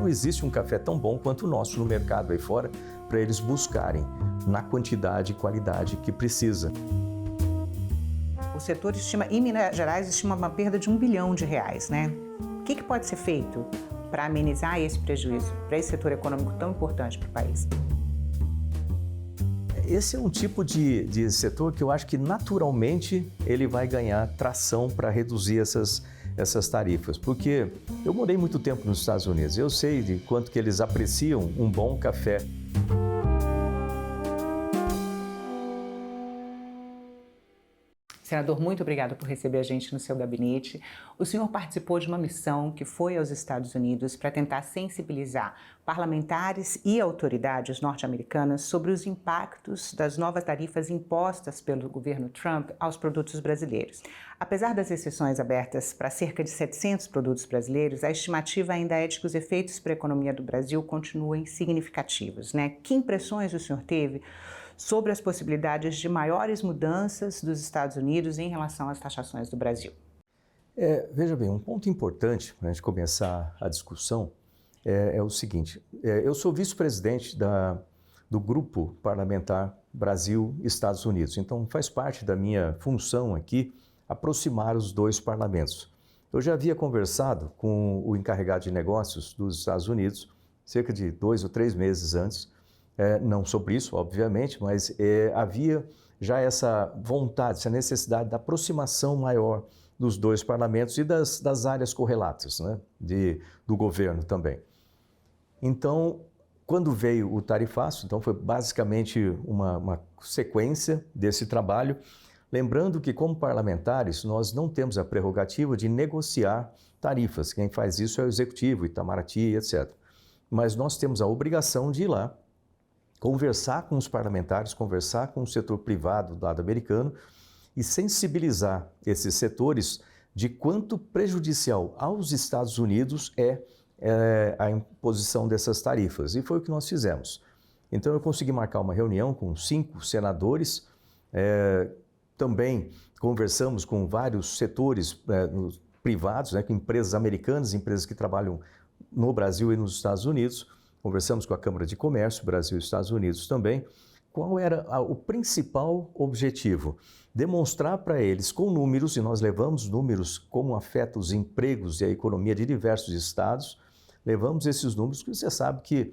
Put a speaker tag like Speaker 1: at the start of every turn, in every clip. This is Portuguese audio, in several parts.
Speaker 1: não existe um café tão bom quanto o nosso no mercado aí fora para eles buscarem na quantidade e qualidade que precisa.
Speaker 2: O setor estima, em Minas Gerais, estima uma perda de R$1 bilhão, né? O que pode ser feito para amenizar esse prejuízo, para esse setor econômico tão importante para o país?
Speaker 1: Esse é um tipo de setor que eu acho que naturalmente ele vai ganhar tração para reduzir essas tarifas, porque eu morei muito tempo nos Estados Unidos, eu sei de quanto que eles apreciam um bom café.
Speaker 2: Senador, muito obrigado por receber a gente no seu gabinete. O senhor participou de uma missão que foi aos Estados Unidos para tentar sensibilizar parlamentares e autoridades norte-americanas sobre os impactos das novas tarifas impostas pelo governo Trump aos produtos brasileiros. Apesar das exceções abertas para cerca de 700 produtos brasileiros, a estimativa ainda é de que os efeitos para a economia do Brasil continuem significativos, né? Que impressões o senhor teve sobre as possibilidades de maiores mudanças dos Estados Unidos em relação às taxações do Brasil?
Speaker 1: Veja bem, um ponto importante para a gente começar a discussão é o seguinte, eu sou vice-presidente do Grupo Parlamentar Brasil-Estados Unidos, então faz parte da minha função aqui aproximar os dois parlamentos. Eu já havia conversado com o encarregado de negócios dos Estados Unidos cerca de 2 ou 3 meses antes, não sobre isso, obviamente, mas havia já essa vontade, essa necessidade da aproximação maior dos dois parlamentos e das áreas correlatas, né, do governo também. Então, quando veio o tarifaço, então foi basicamente uma sequência desse trabalho, lembrando que como parlamentares nós não temos a prerrogativa de negociar tarifas, quem faz isso é o Executivo, Itamaraty, etc. Mas nós temos a obrigação de ir lá, conversar com os parlamentares, conversar com o setor privado do lado americano e sensibilizar esses setores de quanto prejudicial aos Estados Unidos é a imposição dessas tarifas. E foi o que nós fizemos. Então eu consegui marcar uma reunião com 5 senadores, também conversamos com vários setores privados, né, com empresas americanas, empresas que trabalham no Brasil e nos Estados Unidos. Conversamos com a Câmara de Comércio, Brasil e Estados Unidos também. Qual era o principal objetivo? Demonstrar para eles com números, e nós levamos números como afeta os empregos e a economia de diversos estados, levamos esses números que você sabe que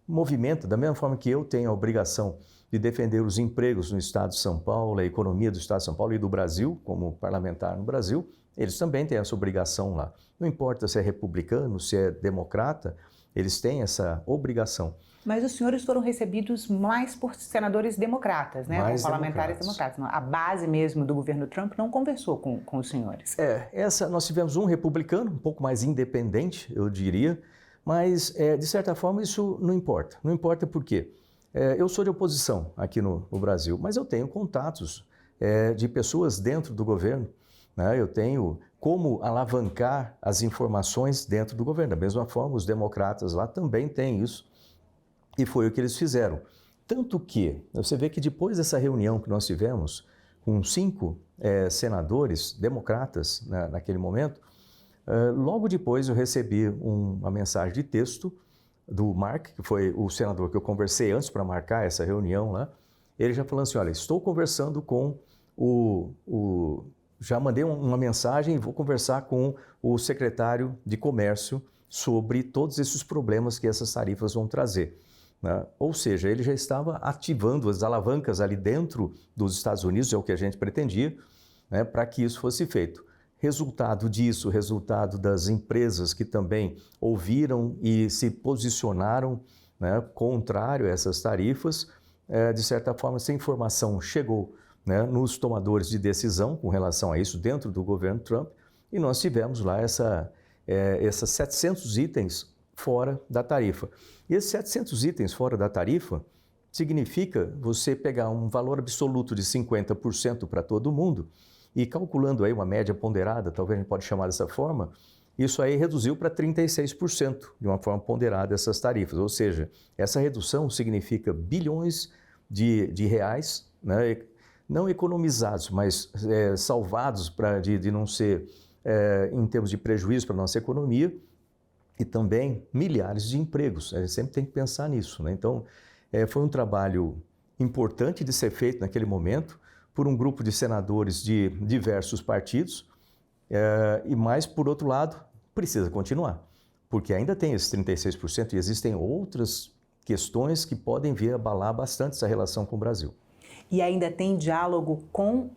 Speaker 1: movimenta, da mesma forma que eu tenho a obrigação de defender os empregos no estado de São Paulo, a economia do estado de São Paulo e do Brasil, como parlamentar no Brasil, eles também têm essa obrigação lá. Não importa se é republicano, se é democrata, eles têm essa obrigação.
Speaker 2: Mas os senhores foram recebidos mais por senadores democratas, né?
Speaker 1: Mais
Speaker 2: com parlamentares democratas. A base mesmo do governo Trump não conversou com os senhores.
Speaker 1: Nós tivemos um republicano, um pouco mais independente, eu diria, mas de certa forma isso não importa. Não importa por quê? Eu sou de oposição aqui no Brasil, mas eu tenho contatos de pessoas dentro do governo, né? Eu tenho como alavancar as informações dentro do governo. Da mesma forma, os democratas lá também têm isso. E foi o que eles fizeram. Tanto que, você vê que depois dessa reunião que nós tivemos com 5 senadores democratas naquele momento, logo depois eu recebi uma mensagem de texto do Mark, que foi o senador que eu conversei antes para marcar essa reunião lá. Ele já falou assim, olha, estou conversando com já mandei uma mensagem e vou conversar com o secretário de Comércio sobre todos esses problemas que essas tarifas vão trazer, né? Ou seja, ele já estava ativando as alavancas ali dentro dos Estados Unidos, é o que a gente pretendia, né, para que isso fosse feito. Resultado disso, resultado das empresas que também ouviram e se posicionaram, né, contrário a essas tarifas, de certa forma, essa informação chegou, né, nos tomadores de decisão com relação a isso dentro do governo Trump, e nós tivemos lá essas 700 itens fora da tarifa. E esses 700 itens fora da tarifa significa você pegar um valor absoluto de 50% para todo mundo e calculando aí uma média ponderada, talvez a gente pode chamar dessa forma, isso aí reduziu para 36% de uma forma ponderada essas tarifas. Ou seja, essa redução significa bilhões de reais, né, não economizados, mas salvados de não ser, em termos de prejuízo para a nossa economia, e também milhares de empregos. A gente sempre tem que pensar nisso, né? Então, foi um trabalho importante de ser feito naquele momento por um grupo de senadores de diversos partidos, mas, por outro lado, precisa continuar, porque ainda tem esses 36% e existem outras questões que podem vir a abalar bastante essa relação com o Brasil.
Speaker 2: E ainda tem diálogo com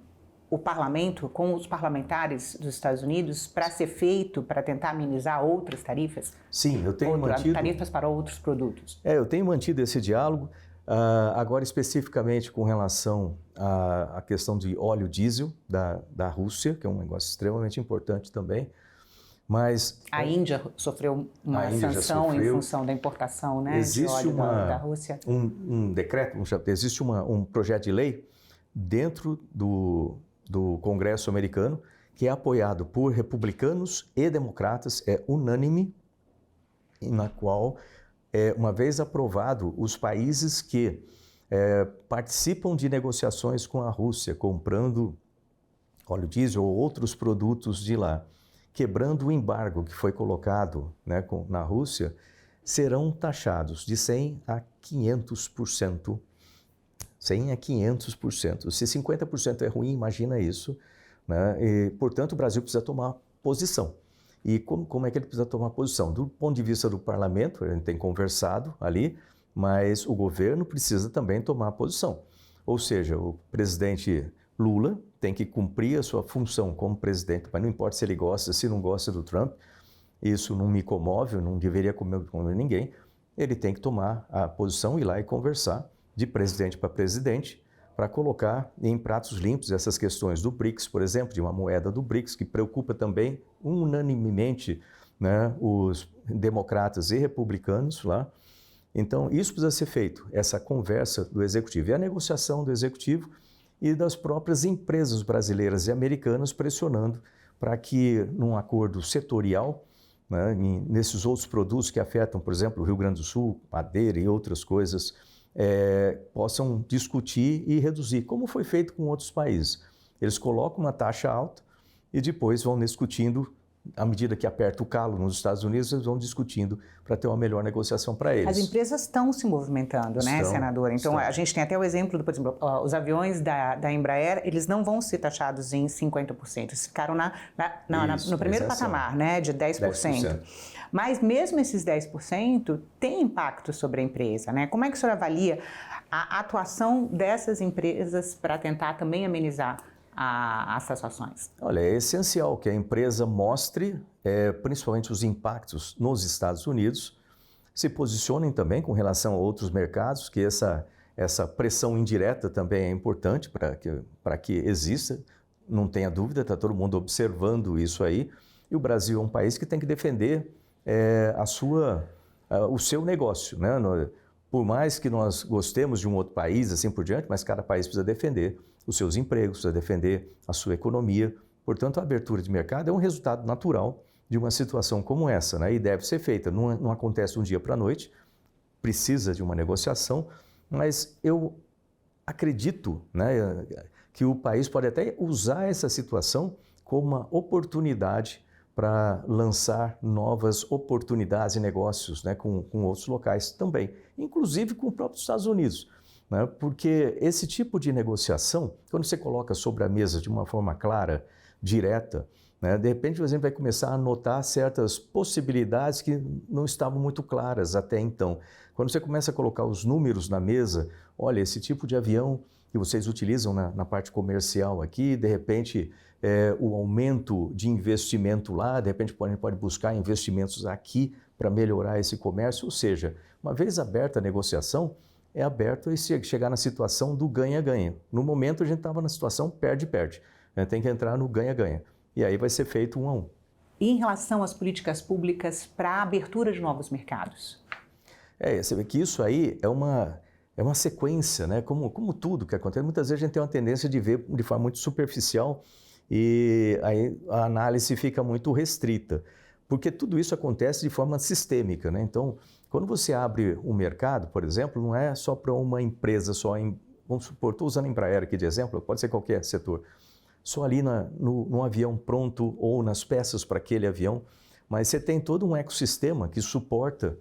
Speaker 2: o parlamento, com os parlamentares dos Estados Unidos, para ser feito, para tentar amenizar outras tarifas?
Speaker 1: Sim, eu tenho mantido...
Speaker 2: Tarifas para outros produtos.
Speaker 1: Eu tenho mantido esse diálogo, agora especificamente com relação à questão de óleo diesel da Rússia, que é um negócio extremamente importante também, mas...
Speaker 2: A Índia sofreu uma sanção em função da importação, né, de óleo da Rússia?
Speaker 1: Um decreto, existe um projeto de lei dentro do Congresso americano, que é apoiado por republicanos e democratas, é unânime, na qual, uma vez aprovado, os países que participam de negociações com a Rússia, comprando óleo diesel ou outros produtos de lá, quebrando o embargo que foi colocado, né, na Rússia, serão taxados de 100% a 500%. 100% a 500%. Se 50% é ruim, imagina isso, né? E, portanto, o Brasil precisa tomar posição. E como é que ele precisa tomar posição? Do ponto de vista do parlamento, a gente tem conversado ali, mas o governo precisa também tomar posição. Ou seja, o presidente Lula tem que cumprir a sua função como presidente, mas não importa se ele gosta, se não gosta do Trump, isso não me comove, não deveria comover ninguém, ele tem que tomar a posição, ir lá e conversar de presidente para presidente, para colocar em pratos limpos essas questões do BRICS, por exemplo, de uma moeda do BRICS, que preocupa também unanimemente, né, os democratas e republicanos lá. Então, isso precisa ser feito, essa conversa do Executivo. E a negociação do Executivo e das próprias empresas brasileiras e americanas pressionando para que, num acordo setorial, né, nesses outros produtos que afetam, por exemplo, o Rio Grande do Sul, madeira e outras coisas, possam discutir e reduzir, como foi feito com outros países. Eles colocam uma taxa alta e depois vão discutindo, à medida que aperta o calo nos Estados Unidos, eles vão discutindo para ter uma melhor negociação para eles.
Speaker 2: As empresas estão se movimentando, né, senador? Então, a gente tem até o exemplo, por exemplo, os aviões da Embraer, eles não vão ser taxados em 50%, eles ficaram no primeiro patamar, né, de 10%. Mas mesmo esses 10% tem impacto sobre a empresa, né? Como é que o senhor avalia a atuação dessas empresas para tentar também amenizar as taxações?
Speaker 1: Olha, é essencial que a empresa mostre, principalmente os impactos nos Estados Unidos, se posicionem também com relação a outros mercados, que essa pressão indireta também é importante para que exista, não tenha dúvida, está todo mundo observando isso aí, e o Brasil é um país que tem que defender o seu negócio, né? Por mais que nós gostemos de um outro país, assim por diante, mas cada país precisa defender os seus empregos, precisa defender a sua economia. Portanto, a abertura de mercado é um resultado natural de uma situação como essa, né? E deve ser feita. Não acontece de um dia para a noite, precisa de uma negociação, mas eu acredito, né, que o país pode até usar essa situação como uma oportunidade para lançar novas oportunidades e negócios, né, com outros locais também, inclusive com os próprios Estados Unidos, né, porque esse tipo de negociação, quando você coloca sobre a mesa de uma forma clara, direta, né, de repente, por exemplo, vai começar a notar certas possibilidades que não estavam muito claras até então. Quando você começa a colocar os números na mesa, olha, esse tipo de avião que vocês utilizam na parte comercial aqui, de repente, o aumento de investimento lá, de repente a gente pode buscar investimentos aqui para melhorar esse comércio, ou seja, uma vez aberta a negociação, é aberto e chegar na situação do ganha-ganha. No momento a gente estava na situação perde-perde, tem que entrar no ganha-ganha, e aí vai ser feito 1 a 1.
Speaker 2: E em relação às políticas públicas para a abertura de novos mercados?
Speaker 1: Você vê que isso aí é uma sequência, né? Como tudo que acontece. Muitas vezes a gente tem uma tendência de ver de forma muito superficial e aí a análise fica muito restrita, porque tudo isso acontece de forma sistêmica, né? Então, quando você abre um mercado, por exemplo, não é só para uma empresa, vamos supor, estou usando a Embraer aqui de exemplo, pode ser qualquer setor, só ali no avião pronto ou nas peças para aquele avião, mas você tem todo um ecossistema que suporta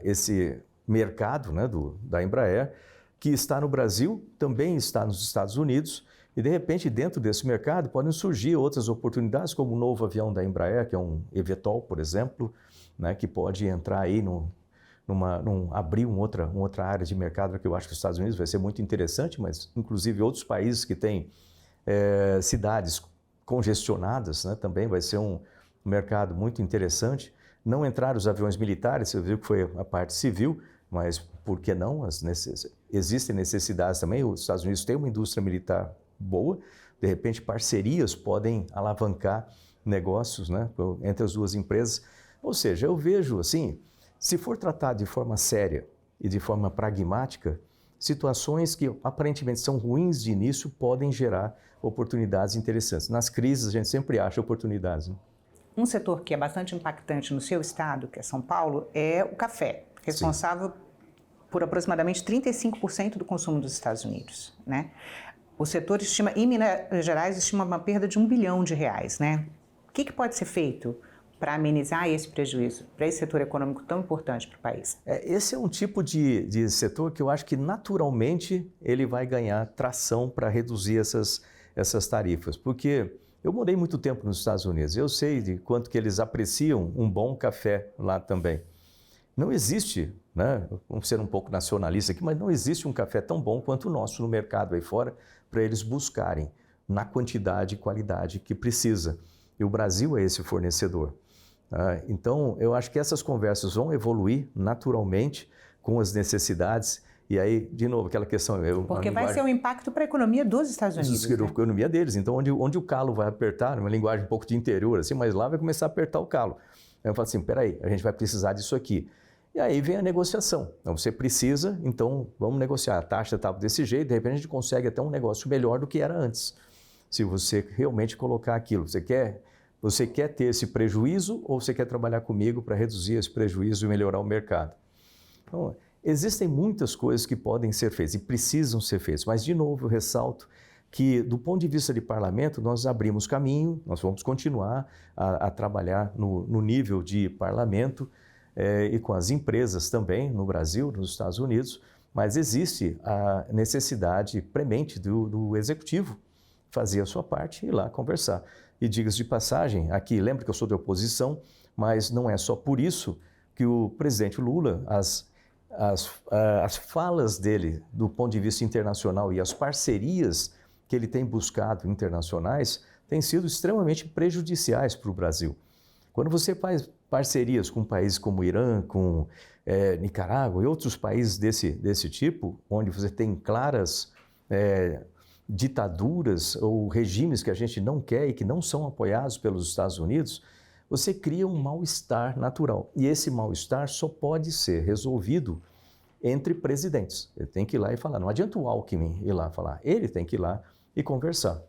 Speaker 1: esse mercado, né, da Embraer, que está no Brasil, também está nos Estados Unidos, e de repente dentro desse mercado podem surgir outras oportunidades, como o novo avião da Embraer, que é um eVTOL, por exemplo, né, que pode entrar aí abrir uma outra área de mercado que eu acho que os Estados Unidos vai ser muito interessante, mas inclusive outros países que têm cidades congestionadas, né, também vai ser um mercado muito interessante. Não entraram os aviões militares, você viu que foi a parte civil, mas por que não? Existem necessidades também, os Estados Unidos têm uma indústria militar boa, de repente parcerias podem alavancar negócios, né, entre as duas empresas. Ou seja, eu vejo assim, se for tratado de forma séria e de forma pragmática, situações que aparentemente são ruins de início podem gerar oportunidades interessantes. Nas crises a gente sempre acha oportunidades, né?
Speaker 2: Um setor que é bastante impactante no seu estado, que é São Paulo, é o café, responsável por aproximadamente 35% do consumo dos Estados Unidos, né? O setor estima, em Minas Gerais, estima uma perda de R$1 bilhão, né? O que pode ser feito para amenizar esse prejuízo, para esse setor econômico tão importante para o país?
Speaker 1: Esse é um tipo de setor que eu acho que naturalmente ele vai ganhar tração para reduzir essas tarifas, porque eu morei muito tempo nos Estados Unidos, eu sei de quanto que eles apreciam um bom café lá também. Não existe, né, vamos ser um pouco nacionalista aqui, mas não existe um café tão bom quanto o nosso no mercado aí fora para eles buscarem na quantidade e qualidade que precisa. E o Brasil é esse fornecedor. Então, eu acho que essas conversas vão evoluir naturalmente com as necessidades. E aí, de novo, aquela questão...
Speaker 2: Porque vai ser um impacto para a economia dos Estados Unidos.
Speaker 1: A economia deles. Então, onde o calo vai apertar, numa linguagem um pouco de interior, assim, mas lá vai começar a apertar o calo. Aí eu falo assim, peraí, a gente vai precisar disso aqui. E aí vem a negociação. Então, você precisa, então vamos negociar. A taxa estava desse jeito, de repente a gente consegue até um negócio melhor do que era antes. Se você realmente colocar aquilo, você quer ter esse prejuízo ou você quer trabalhar comigo para reduzir esse prejuízo e melhorar o mercado? Então, existem muitas coisas que podem ser feitas e precisam ser feitas, mas, de novo, eu ressalto que, do ponto de vista de parlamento, nós abrimos caminho, nós vamos continuar a trabalhar no nível de parlamento e com as empresas também, no Brasil, nos Estados Unidos, mas existe a necessidade premente do executivo fazer a sua parte e ir lá conversar. E diga-se de passagem, aqui, lembra que eu sou de oposição, mas não é só por isso que o presidente Lula, as falas dele do ponto de vista internacional e as parcerias que ele tem buscado internacionais têm sido extremamente prejudiciais para o Brasil. Quando você faz parcerias com países como o Irã, com Nicarágua e outros países desse tipo, onde você tem claras ditaduras ou regimes que a gente não quer e que não são apoiados pelos Estados Unidos, você cria um mal-estar natural. E esse mal-estar só pode ser resolvido entre presidentes. Ele tem que ir lá e falar. Não adianta o Alckmin ir lá falar. Ele tem que ir lá e conversar.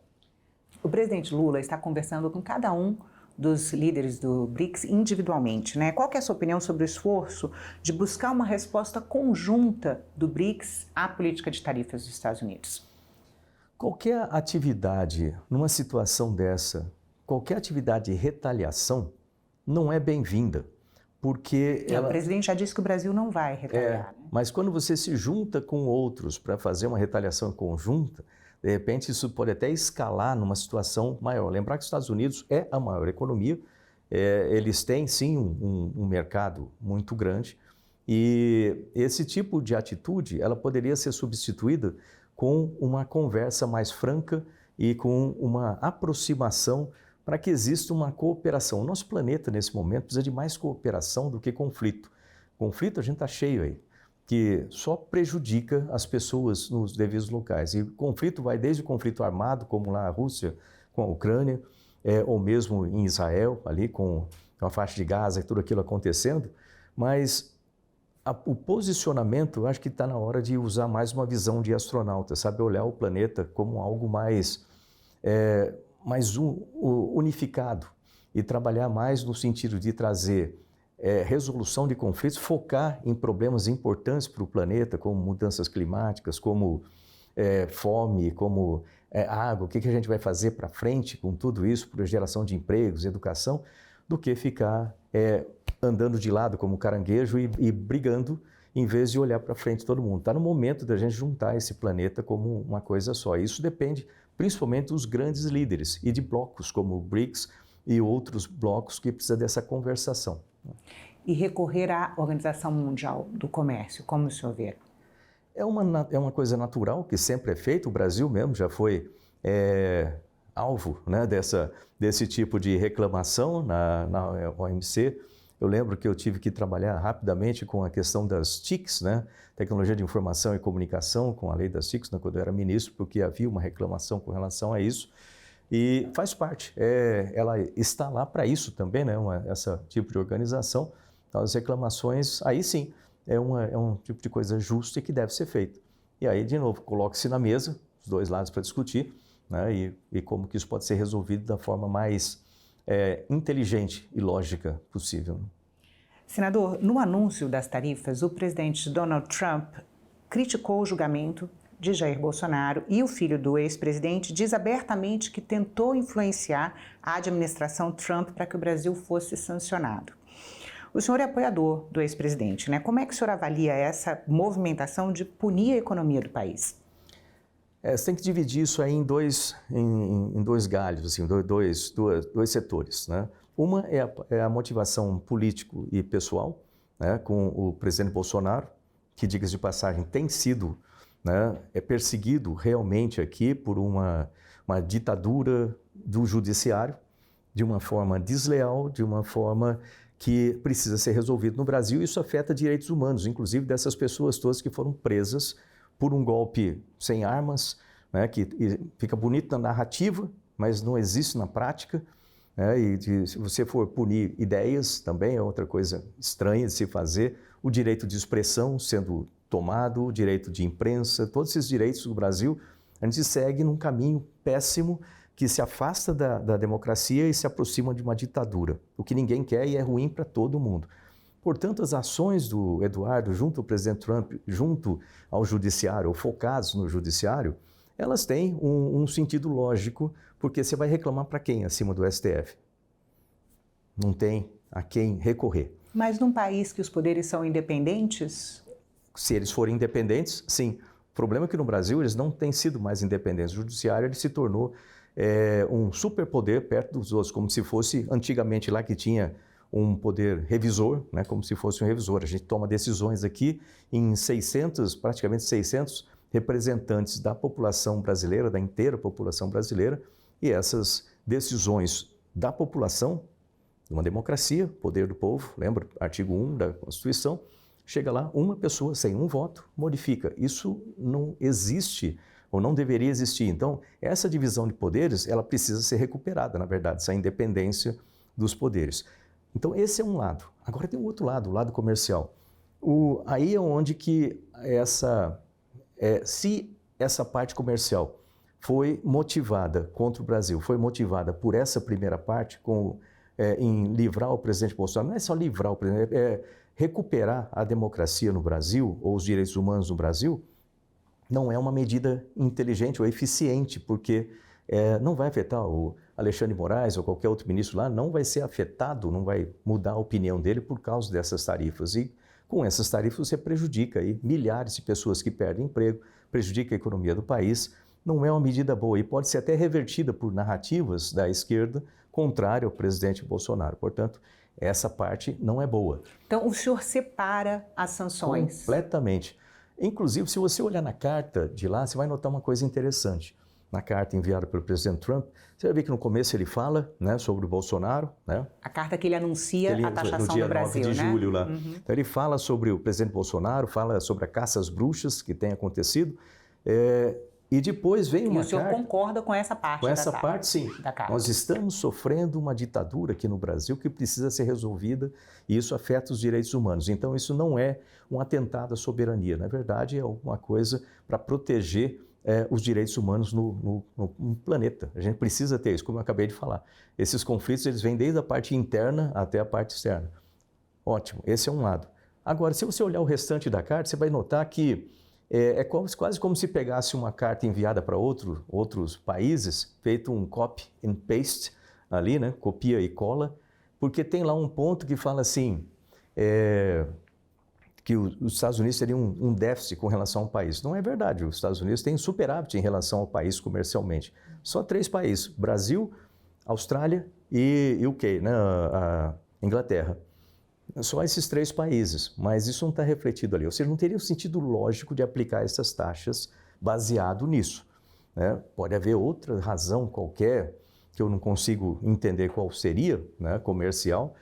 Speaker 2: O presidente Lula está conversando com cada um dos líderes do BRICS individualmente, né? Qual que é a sua opinião sobre o esforço de buscar uma resposta conjunta do BRICS à política de tarifas dos Estados Unidos?
Speaker 1: Qualquer atividade, numa situação dessa, qualquer atividade de retaliação não é bem-vinda, porque...
Speaker 2: O presidente já disse que o Brasil não vai retaliar. Né?
Speaker 1: Mas quando você se junta com outros para fazer uma retaliação conjunta, de repente isso pode até escalar numa situação maior. Lembrar que os Estados Unidos é a maior economia, eles têm sim um mercado muito grande e esse tipo de atitude ela poderia ser substituída com uma conversa mais franca e com uma aproximação para que exista uma cooperação. O nosso planeta, nesse momento, precisa de mais cooperação do que conflito. Conflito a gente está cheio aí, que só prejudica as pessoas nos devidos locais. E conflito vai desde o conflito armado, como lá a Rússia com a Ucrânia, ou mesmo em Israel, ali com a faixa de Gaza e tudo aquilo acontecendo, mas o posicionamento, eu acho que está na hora de usar mais uma visão de astronauta, sabe? Olhar o planeta como algo mais unificado e trabalhar mais no sentido de trazer resolução de conflitos, focar em problemas importantes para o planeta, como mudanças climáticas, como fome, como água, o que a gente vai fazer para frente com tudo isso, para geração de empregos, educação, do que ficar andando de lado como caranguejo e brigando, em vez de olhar para frente todo mundo. Está no momento da gente juntar esse planeta como uma coisa só. Isso depende principalmente dos grandes líderes e de blocos como o BRICS e outros blocos que precisam dessa conversação.
Speaker 2: E recorrer à Organização Mundial do Comércio, como o senhor vê?
Speaker 1: É uma coisa natural que sempre é feita. O Brasil mesmo já foi alvo, né, desse tipo de reclamação na OMC. Eu lembro que eu tive que trabalhar rapidamente com a questão das TICs, né? Tecnologia de Informação e Comunicação, com a lei das TICs, né, quando eu era ministro, porque havia uma reclamação com relação a isso. E faz parte, ela está lá para isso também, né? Esse tipo de organização. Então, as reclamações, aí sim, é um tipo de coisa justa e que deve ser feita. E aí, de novo, coloque-se na mesa, os dois lados para discutir, né? E como que isso pode ser resolvido da forma mais inteligente e lógica possível.
Speaker 2: Senador, no anúncio das tarifas, o presidente Donald Trump criticou o julgamento de Jair Bolsonaro e o filho do ex-presidente diz abertamente que tentou influenciar a administração Trump para que o Brasil fosse sancionado. O senhor é apoiador do ex-presidente, né? Como é que o senhor avalia essa movimentação de punir a economia do país?
Speaker 1: Você tem que dividir isso aí em dois galhos, assim, dois setores, né? Uma é a motivação político e pessoal, né, com o presidente Bolsonaro, que, diga-se de passagem, tem sido, né, perseguido realmente aqui por uma ditadura do judiciário, de uma forma desleal, de uma forma que precisa ser resolvido no Brasil. Isso afeta direitos humanos, inclusive dessas pessoas todas que foram presas por um golpe sem armas, né, que fica bonito na narrativa, mas não existe na prática. Se você for punir ideias, também é outra coisa estranha de se fazer. O direito de expressão sendo tomado, o direito de imprensa, todos esses direitos do Brasil, a gente segue num caminho péssimo que se afasta da democracia e se aproxima de uma ditadura, o que ninguém quer e é ruim para todo mundo. Portanto, as ações do Eduardo junto ao presidente Trump, junto ao judiciário, ou focados no judiciário, elas têm um sentido lógico, porque você vai reclamar para quem acima do STF? Não tem a quem recorrer.
Speaker 2: Mas num país que os poderes são independentes?
Speaker 1: Se eles forem independentes, sim. O problema é que no Brasil eles não têm sido mais independentes. O judiciário ele se tornou um superpoder perto dos outros, como se fosse antigamente lá que tinha um poder revisor, né, como se fosse um revisor. A gente toma decisões aqui em praticamente 600 representantes da população brasileira, da inteira população brasileira, e essas decisões da população, uma democracia, poder do povo, lembra, artigo 1 da Constituição, chega lá, uma pessoa sem um voto modifica. Isso não existe ou não deveria existir. Então, essa divisão de poderes, ela precisa ser recuperada, na verdade, essa independência dos poderes. Então, esse é um lado. Agora tem o outro lado, o lado comercial. Aí é onde que se essa parte comercial foi motivada contra o Brasil, foi motivada por essa primeira parte, em livrar o presidente Bolsonaro, não é só livrar o presidente, é recuperar a democracia no Brasil, ou os direitos humanos no Brasil, não é uma medida inteligente ou eficiente, porque não vai afetar o Alexandre de Moraes ou qualquer outro ministro lá, não vai ser afetado, não vai mudar a opinião dele por causa dessas tarifas. E com essas tarifas você prejudica aí milhares de pessoas que perdem emprego, prejudica a economia do país. Não é uma medida boa e pode ser até revertida por narrativas da esquerda contrária ao presidente Bolsonaro. Portanto, essa parte não é boa.
Speaker 2: Então, o senhor separa as sanções?
Speaker 1: Completamente. Inclusive, se você olhar na carta de lá, você vai notar uma coisa interessante. Na carta enviada pelo presidente Trump, você vai ver que no começo ele fala, né, sobre o Bolsonaro. Né?
Speaker 2: A carta que ele anuncia a taxação do Brasil,
Speaker 1: no dia 9 de
Speaker 2: né?
Speaker 1: julho lá. Uhum. Então ele fala sobre o presidente Bolsonaro, fala sobre a caça às bruxas que tem acontecido. E depois vem uma carta...
Speaker 2: E o senhor concorda com essa parte?
Speaker 1: Com essa parte, sim.
Speaker 2: Da carta.
Speaker 1: Nós estamos sofrendo uma ditadura aqui no Brasil que precisa ser resolvida e isso afeta os direitos humanos. Então, isso não é um atentado à soberania. Na verdade, é alguma coisa para proteger os direitos humanos no planeta. A gente precisa ter isso, como eu acabei de falar. Esses conflitos, eles vêm desde a parte interna até a parte externa. Ótimo, esse é um lado. Agora, se você olhar o restante da carta, você vai notar que quase como se pegasse uma carta enviada para outros países, feito um copy and paste ali, né? Copia e cola, porque tem lá um ponto que fala assim, que os Estados Unidos teriam um déficit com relação ao país. Não é verdade, os Estados Unidos têm superávit em relação ao país comercialmente. Só 3 países, Brasil, Austrália e UK, né, a Inglaterra. Só esses 3 países, mas isso não está refletido ali. Ou seja, não teria o sentido lógico de aplicar essas taxas baseado nisso, né? Pode haver outra razão qualquer que eu não consigo entender qual seria, né, comercial,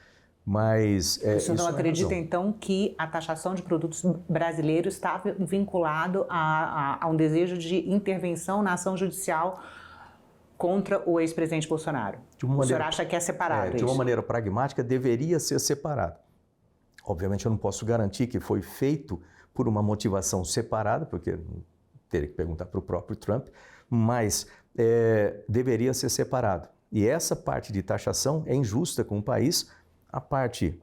Speaker 1: mas...
Speaker 2: O senhor não acredita, então, que a taxação de produtos brasileiros está vinculado a um desejo de intervenção na ação judicial contra o ex-presidente Bolsonaro? O senhor acha que é separado isso?
Speaker 1: De uma maneira pragmática, deveria ser separado. Obviamente, eu não posso garantir que foi feito por uma motivação separada, porque teria que perguntar para o próprio Trump, mas deveria ser separado. E essa parte de taxação é injusta com o país. A parte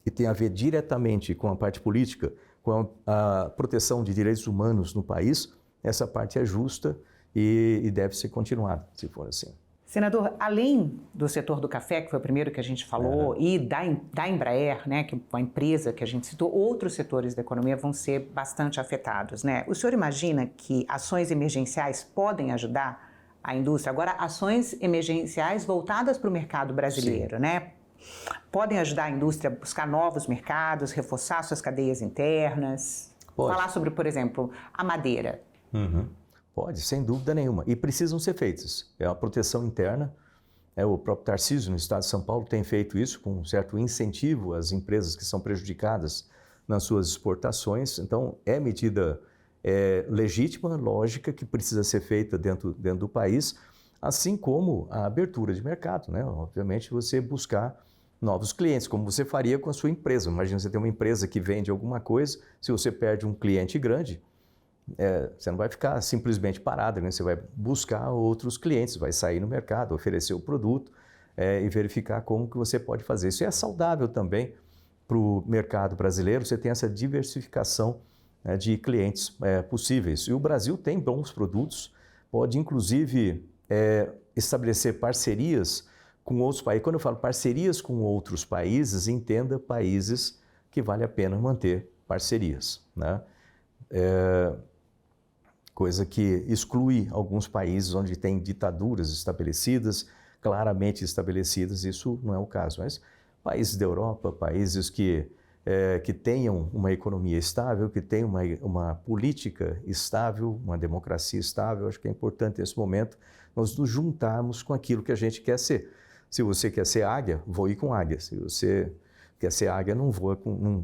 Speaker 1: que tem a ver diretamente com a parte política, com a proteção de direitos humanos no país, essa parte é justa e deve ser continuada, se for assim.
Speaker 2: Senador, além do setor do café, que foi o primeiro que a gente falou, e da Embraer, né, que é uma empresa que a gente citou, outros setores da economia vão ser bastante afetados, né? O senhor imagina que ações emergenciais podem ajudar a indústria? Agora, ações emergenciais voltadas para o mercado brasileiro, sim, né? Podem ajudar a indústria a buscar novos mercados, reforçar suas cadeias internas? Pode. Falar sobre, por exemplo, a madeira.
Speaker 1: Pode, sem dúvida nenhuma. E precisam ser feitas. É uma proteção interna. O próprio Tarcísio, no estado de São Paulo, tem feito isso com um certo incentivo às empresas que são prejudicadas nas suas exportações. Então, é medida legítima, lógica, que precisa ser feita dentro do país, assim como a abertura de mercado, né? Obviamente, você buscar novos clientes, como você faria com a sua empresa. Imagina você ter uma empresa que vende alguma coisa, se você perde um cliente grande, você não vai ficar simplesmente parado, né? Você vai buscar outros clientes, vai sair no mercado, oferecer o produto e verificar como que você pode fazer. Isso é saudável também para o mercado brasileiro, você tem essa diversificação de clientes possíveis. E o Brasil tem bons produtos, pode inclusive estabelecer parcerias com outros países. Quando eu falo parcerias com outros países, entenda países que vale a pena manter parcerias, né? Coisa que exclui alguns países onde tem ditaduras estabelecidas, claramente estabelecidas, isso não é o caso. Mas países da Europa, países que tenham uma economia estável, que tenham uma política estável, uma democracia estável, acho que é importante nesse momento nós nos juntarmos com aquilo que a gente quer ser. Se você quer ser águia, voe com águia. Se você quer ser águia, não voa,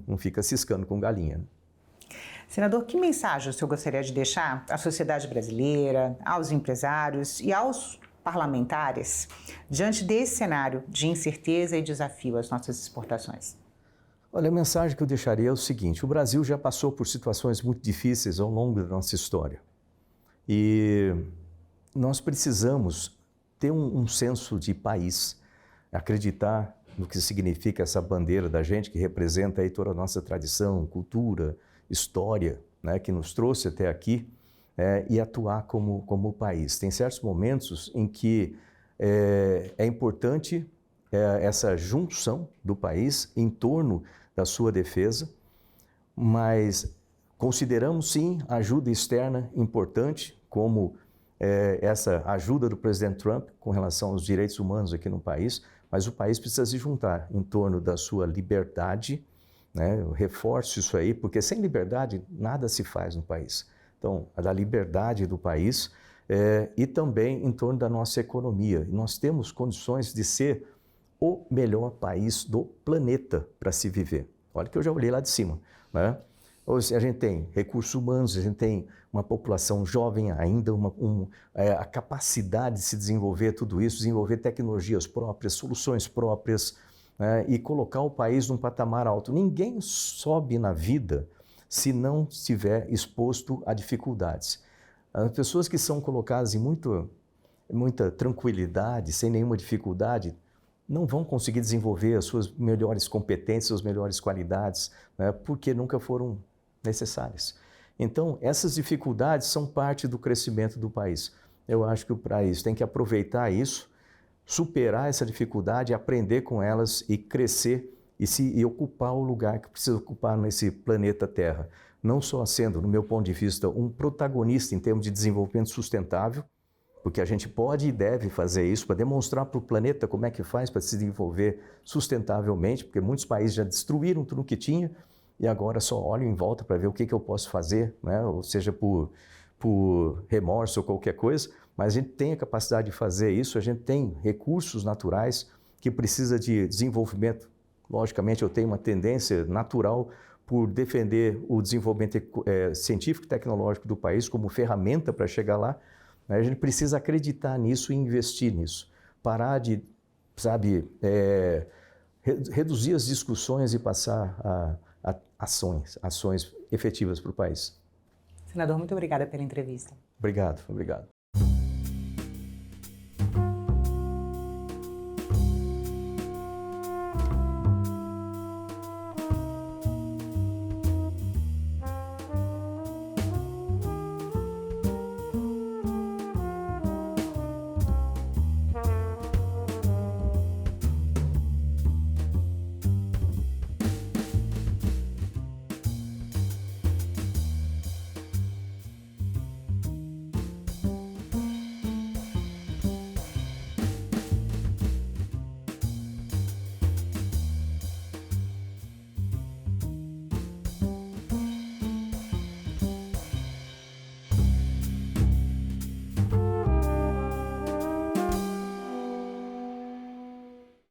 Speaker 1: não fica ciscando com galinha.
Speaker 2: Senador, que mensagem o senhor gostaria de deixar à sociedade brasileira, aos empresários e aos parlamentares diante desse cenário de incerteza e desafio às nossas exportações?
Speaker 1: Olha, a mensagem que eu deixaria é o seguinte: o Brasil já passou por situações muito difíceis ao longo da nossa história e nós precisamos ter um senso de país, acreditar no que significa essa bandeira da gente que representa aí toda a nossa tradição, cultura, história, né, que nos trouxe até aqui, e atuar como país. Tem certos momentos em que é importante essa junção do país em torno da sua defesa, mas consideramos sim a ajuda externa importante, como essa ajuda do presidente Trump com relação aos direitos humanos aqui no país, mas o país precisa se juntar em torno da sua liberdade, né? Eu reforço isso aí, porque sem liberdade nada se faz no país. Então, a da liberdade do país e também em torno da nossa economia. E nós temos condições de ser o melhor país do planeta para se viver. Olha que eu já olhei lá de cima, né? A gente tem recursos humanos, a gente tem uma população jovem ainda, a capacidade de se desenvolver tudo isso, desenvolver tecnologias próprias, soluções próprias, e colocar o país num patamar alto. Ninguém sobe na vida se não estiver exposto a dificuldades. As pessoas que são colocadas em muita tranquilidade, sem nenhuma dificuldade, não vão conseguir desenvolver as suas melhores competências, as melhores qualidades, né, porque nunca foram necessárias. Então, essas dificuldades são parte do crescimento do país. Eu acho que o país tem que aproveitar isso superar essa dificuldade, aprender com elas e crescer e ocupar o lugar que precisa ocupar nesse planeta Terra. Não só sendo, no meu ponto de vista, um protagonista em termos de desenvolvimento sustentável, porque a gente pode e deve fazer isso para demonstrar para o planeta como é que faz para se desenvolver sustentavelmente, porque muitos países já destruíram tudo o que tinha e agora só olham em volta para ver o que eu posso fazer, né? Ou seja, por remorso ou qualquer coisa, mas a gente tem a capacidade de fazer isso, a gente tem recursos naturais que precisa de desenvolvimento. Logicamente, eu tenho uma tendência natural por defender o desenvolvimento científico e tecnológico do país como ferramenta para chegar lá. A gente precisa acreditar nisso e investir nisso. Parar de, reduzir as discussões e passar a ações efetivas para o país.
Speaker 2: Senador, muito obrigada pela entrevista.
Speaker 1: Obrigado.